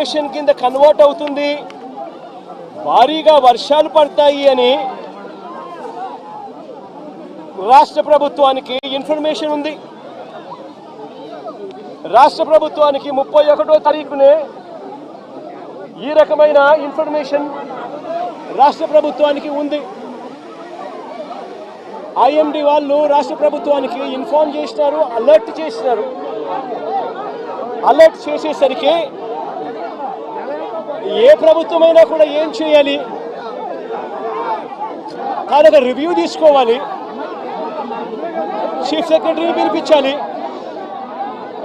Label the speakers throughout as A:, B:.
A: Depression కింద convert అవుతుంది, భారీగా వర్షాలు పడతాయి అని రాష్ట్ర ప్రభుత్వానికి ఇన్ఫర్మేషన్ ఉంది. రాష్ట్ర ప్రభుత్వానికి 31వ తారీఖునే ఈ రకమైన ఇన్ఫర్మేషన్ రాష్ట్ర ప్రభుత్వానికి ఉంది. ఐఎండి వాళ్ళు రాష్ట్ర ప్రభుత్వానికి ఇన్ఫార్మ్ చేసినారు, అలర్ట్ చేసినారు. అలర్ట్ చేసేసరికి ఏ ప్రభుత్వమైనా కూడా ఏం చేయాలి, దాని రివ్యూ తీసుకోవాలి, చీఫ్ సెక్రటరీని పిలిపించాలి,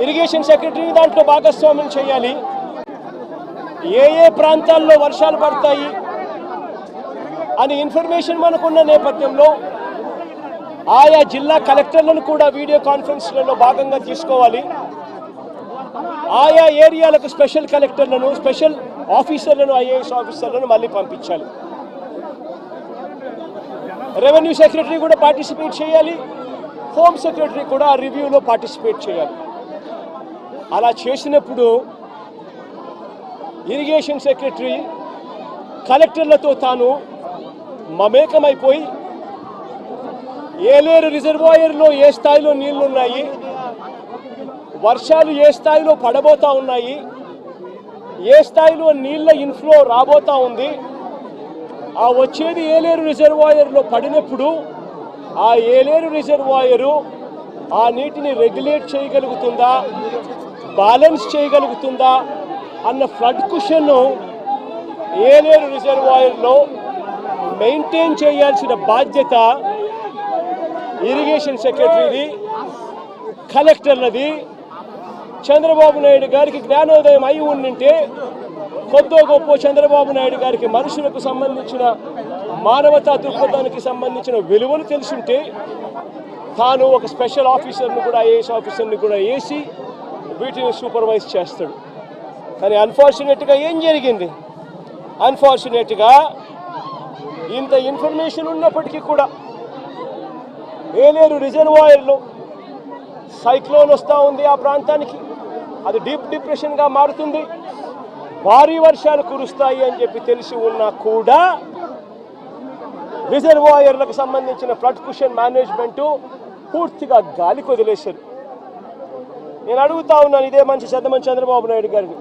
A: ఇరిగేషన్ సెక్రటరీని దాంట్లో భాగస్వామ్యం చేయాలి. ఏ ప్రాంతాల్లో వర్షాలు పడతాయి అని ఇన్ఫర్మేషన్ మనకున్న నేపథ్యంలో ఆయా జిల్లా కలెక్టర్లను కూడా వీడియో కాన్ఫరెన్స్లలో భాగంగా తీసుకోవాలి. ఆయా ఏరియాలకు స్పెషల్ కలెక్టర్లను, స్పెషల్ ఆఫీసర్లను, ఐఏఎస్ ఆఫీసర్లను మళ్ళీ పంపించాలి. రెవెన్యూ సెక్రటరీ కూడా పార్టిసిపేట్ చేయాలి, హోమ్ సెక్రటరీ కూడా ఆ రివ్యూలో పార్టిసిపేట్ చేయాలి. అలా చేసినప్పుడు ఇరిగేషన్ సెక్రటరీ కలెక్టర్లతో తాను మమేకమైపోయి ఏలేరు రిజర్వాయర్లో ఏ స్థాయిలో నీళ్లున్నాయి, వర్షాలు ఏ స్థాయిలో పడబోతా ఉన్నాయి, ఏ స్థాయిలో నీళ్ల ఇన్ఫ్లో రాబోతా ఉంది, ఆ వచ్చేది ఏలేరు రిజర్వాయర్లో పడినప్పుడు ఆ ఏలేరు రిజర్వాయరు ఆ నీటిని రెగ్యులేట్ చేయగలుగుతుందా, బ్యాలెన్స్ చేయగలుగుతుందా అన్న ఫ్లడ్ కుషన్ను ఏలేరు రిజర్వాయర్లో మెయింటైన్ చేయాల్సిన బాధ్యత ఇరిగేషన్ సెక్రటరీది, కలెక్టర్లది. చంద్రబాబు నాయుడు గారికి జ్ఞానోదయం అయి ఉండింటే కొద్దో గొప్ప చంద్రబాబు నాయుడు గారికి మనుషులకు సంబంధించిన మానవతా దృక్పథానికి సంబంధించిన విలువలు తెలుసుంటే తాను ఒక స్పెషల్ ఆఫీసర్ని కూడా, ఐఏఎస్ ఆఫీసర్ని కూడా వేసి వీటిని సూపర్వైజ్ చేస్తాడు. కానీ అన్ఫార్చునేట్గా ఏం జరిగింది, అన్ఫార్చునేట్గా ఇంత ఇన్ఫర్మేషన్ ఉన్నప్పటికీ కూడా ఏలేరు రిజర్వాయర్లో సైక్లోన్ వస్తూ ఉంది, ఆ ప్రాంతానికి అది డీప్ డిప్రెషన్గా మారుతుంది, భారీ వర్షాలు కురుస్తాయి అని చెప్పి తెలిసి ఉన్నా కూడా రిజర్వాయర్లకు సంబంధించిన ఫ్లడ్ కుషన్ మేనేజ్మెంటు పూర్తిగా గాలికి వదిలేశారు. నేను అడుగుతా ఉన్నాను ఇదే మంచి చంద్రబాబు నాయుడు గారిని,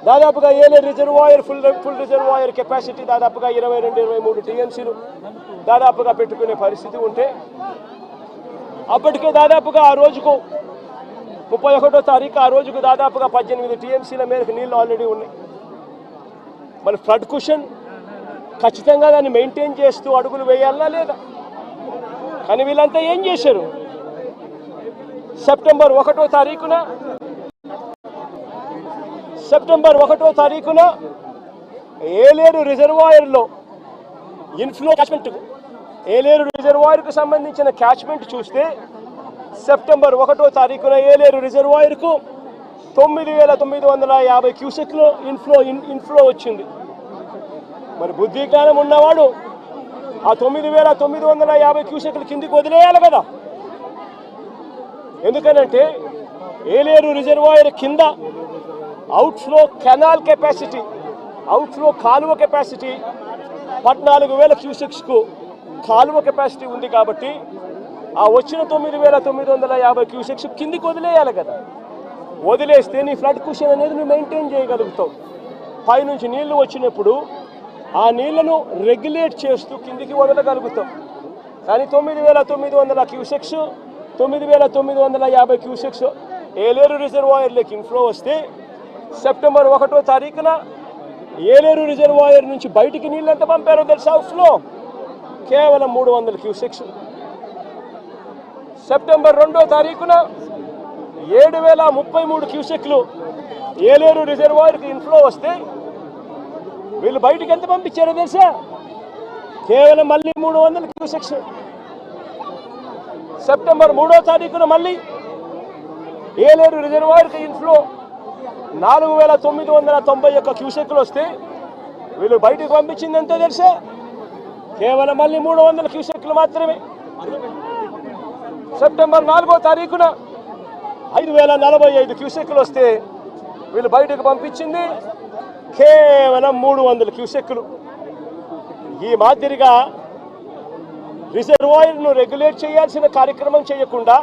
A: దాదాపుగా Yeleru reservoir full reservoir capacity దాదాపుగా 22-23 టీఎంసీలు దాదాపుగా పెట్టుకునే పరిస్థితి ఉంటే అప్పటికే దాదాపుగా ఆ రోజుకు 31వ తారీఖు ఆ రోజుకు దాదాపుగా 18 టీఎంసీల మేరకు నీళ్ళు ఆల్రెడీ ఉన్నాయి. మరి ఫ్లడ్ కుషన్ ఖచ్చితంగా దాన్ని మెయింటైన్ చేస్తూ అడుగులు వేయాలా లేదా? కానీ వీళ్ళంతా ఏం చేశారు, సెప్టెంబర్ 1వ తారీఖున ఏలేరు రిజర్వాయర్లో ఇన్ఫ్లో క్యాచ్మెంట్, ఏలేరు రిజర్వాయర్కు సంబంధించిన క్యాచ్మెంట్ చూస్తే సెప్టెంబర్ 1వ తారీఖున ఏలేరు రిజర్వాయర్కు 9,950 క్యూసెక్లు ఇన్ఫ్లో వచ్చింది. మరి బుద్ధి జ్ఞానం ఉన్నవాడు ఆ 9,950 క్యూసెక్లు కిందికి వదిలేయాలి కదా. ఎందుకనంటే ఏలేరు రిజర్వాయర్ కింద అవుట్ఫ్లో కెనాల్ కెపాసిటీ, అవుట్ఫ్లో కాలువ కెపాసిటీ 14,000 క్యూసెక్స్కు కాలువ కెపాసిటీ ఉంది. కాబట్టి ఆ వచ్చిన 9,950 క్యూసెక్స్ కిందికి వదిలేయాలి కదా. వదిలేస్తే నీ ఫ్లడ్ కుషన్ అనేది నువ్వు మెయింటైన్ చేయగలుగుతావు. పైనుంచి నీళ్లు వచ్చినప్పుడు ఆ నీళ్లను రెగ్యులేట్ చేస్తూ కిందికి వదలగలుగుతాం. కానీ 9,900 క్యూసెక్స్ 9,950 క్యూసెక్స్ ఏలేరు రిజర్వాయర్లోకి ఇన్ఫ్లో వస్తే సెప్టెంబర్ 1వ తారీఖున ఏలేరు రిజర్వాయర్ నుంచి బయటికి నీళ్ళు ఎంత పంపారో తెలుసా? అవుట్ఫ్లో కేవలం 300 క్యూసెక్స్. సెప్టెంబర్ 2వ తారీఖున 7,033 క్యూసెక్లు ఏలేరు రిజర్వాయర్కి ఇన్ఫ్లో వస్తే వీళ్ళు బయటికి ఎంత పంపించారో తెలుసా? కేవలం మళ్ళీ 300 క్యూసెక్స్. సెప్టెంబర్ 3వ తారీఖున మళ్ళీ ఏలేరు రిజర్వాయర్కి ఇన్ఫ్లో 4,991 క్యూసెక్లు వస్తే వీళ్ళు బయటకు పంపించింది ఎంతో తెలుసా? కేవలం మళ్ళీ 300 క్యూసెక్లు మాత్రమే. సెప్టెంబర్ 4వ తారీఖున 5,045 క్యూసెక్లు వస్తే వీళ్ళు బయటకు పంపించింది కేవలం 300 క్యూసెక్కులు. ఈ మాదిరిగా రిజర్వాయర్ను రెగ్యులేట్ చేయాల్సిన కార్యక్రమం చేయకుండా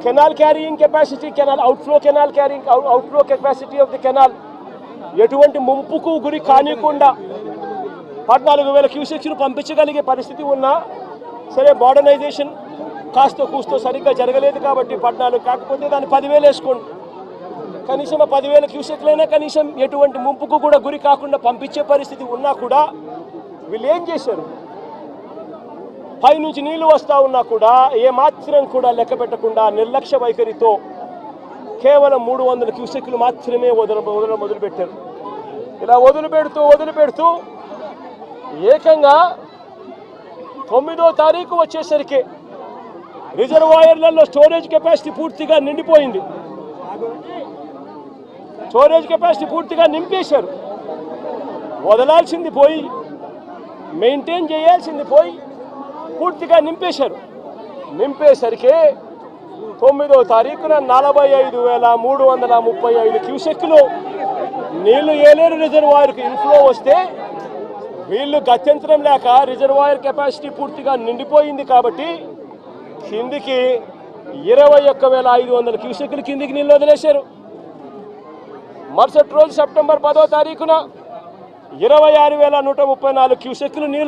A: canal carrying capacity, outflow capacity of the canal ఎటువంటి ముంపుకు గురి కానికుండా 14,000 క్యూసెక్స్ను పంపించగలిగే పరిస్థితి ఉన్నా సరే, మోడర్నైజేషన్ కాస్త కూస్తో సరిగ్గా జరగలేదు కాబట్టి 14 కాకపోతే దాన్ని 10,000 వేసుకోండి. కనీసం ఆ 10,000 క్యూసెక్లైనా కనీసం ఎటువంటి ముంపుకు కూడా గురి కాకుండా పంపించే పరిస్థితి ఉన్నా కూడా వీళ్ళు ఏం చేశారు? పైనుంచి నీళ్లు వస్తూ ఉన్నా కూడా ఏమాత్రం కూడా లెక్క పెట్టకుండా నిర్లక్ష్య వైఖరితో కేవలం 300 క్యూసెక్లు మాత్రమే మొదలుపెట్టారు. ఇలా వదిలిపెడుతూ ఏకంగా 9వ తారీఖు వచ్చేసరికి రిజర్వాయర్లలో స్టోరేజ్ కెపాసిటీ పూర్తిగా నిండిపోయింది. స్టోరేజ్ కెపాసిటీ పూర్తిగా నింపేశారు. వదలాల్సింది పోయి, మెయింటైన్ చేయాల్సింది పోయి పూర్తిగా నింపేశారు. నింపేసరికి 9వ తారీఖున 45,335 క్యూసెక్లు నీళ్లు ఏలేరు రిజర్వాయర్కు ఇన్ఫ్లో వస్తే వీళ్ళు గత్యంతరం లేక రిజర్వాయర్ కెపాసిటీ పూర్తిగా నిండిపోయింది కాబట్టి కిందికి 21,500 క్యూసెక్లు కిందికి నీళ్ళు వదిలేశారు. మరుసటి రోజు సెప్టెంబర్ 10వ తారీఖున 26,134 క్యూసెక్లు నీళ్లు